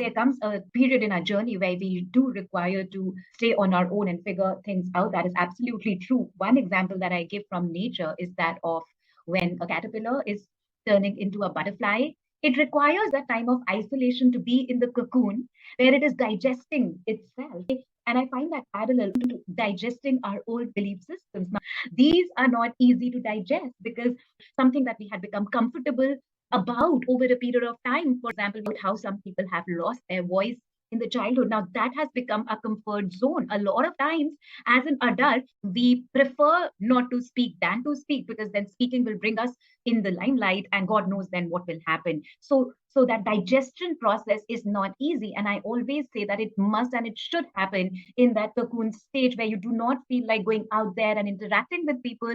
there comes a period in our journey where we do require to stay on our own and figure things out. That is absolutely true. One example that I give from nature is that of when a caterpillar is turning into a butterfly. It requires that time of isolation to be in the cocoon where it is digesting itself. And I find that parallel to digesting our old belief systems. Now, these are not easy to digest because something that we had become comfortable about over a period of time. For example, how some people have lost their voice in the childhood. Now, that has become a comfort zone. A lot of times, as an adult, we prefer not to speak than to speak because then speaking will bring us in the limelight, and God knows then what will happen. So that digestion process is not easy. And I always say that it must and it should happen in that cocoon stage where you do not feel like going out there and interacting with people.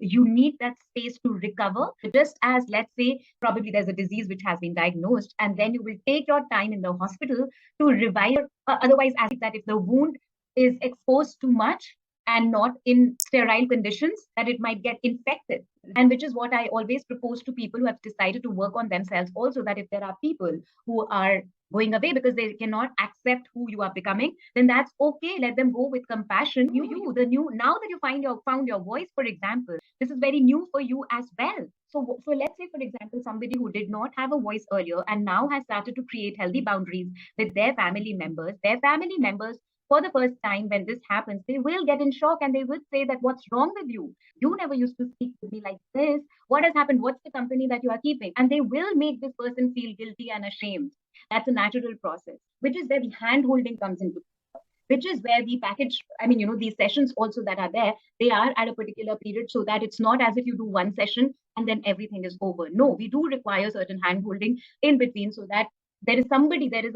You need that space to recover. Just as, let's say, probably there's a disease which has been diagnosed, and then you will take your time in the hospital to revive. Otherwise, as that if the wound is exposed too much and not in sterile conditions, that it might get infected. And which is what I always propose to people who have decided to work on themselves also, that if there are people who are going away because they cannot accept who you are becoming, then that's okay. Let them go with compassion. The new, now that you found your voice, for example, this is very new for you as well. So let's say, for example, somebody who did not have a voice earlier and now has started to create healthy boundaries with their family members. Their family members, for the first time when this happens, they will get in shock and they will say that, what's wrong with you? You never used to speak to me like this. What has happened? What's the company that you are keeping? And they will make this person feel guilty and ashamed. That's a natural process, which is where the hand holding comes into, which is where the package, these sessions also that are there, they are at a particular period so that it's not as if you do one session and then everything is over. No, we do require certain hand holding in between so that there is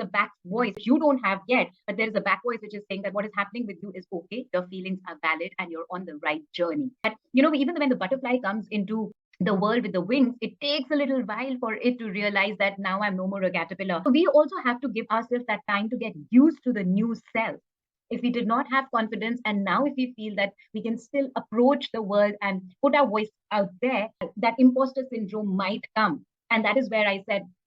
a back voice you don't have yet, but there is a back voice which is saying that what is happening with you is okay, your feelings are valid, and you're on the right journey. But, even when the butterfly comes into the world with the wings, it takes a little while for it to realize that now I'm no more a caterpillar. So we also have to give ourselves that time to get used to the new self. If we did not have confidence, and now if we feel that we can still approach the world and put our voice out there, that imposter syndrome might come. And that is where I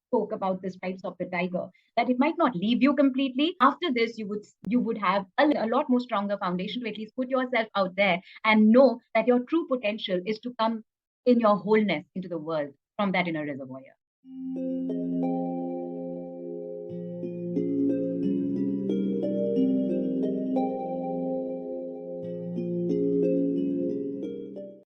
spoke about the stripes of the tiger, that it might not leave you completely. After this, you would have a lot more stronger foundation to at least put yourself out there and know that your true potential is to come in your wholeness into the world from that inner reservoir.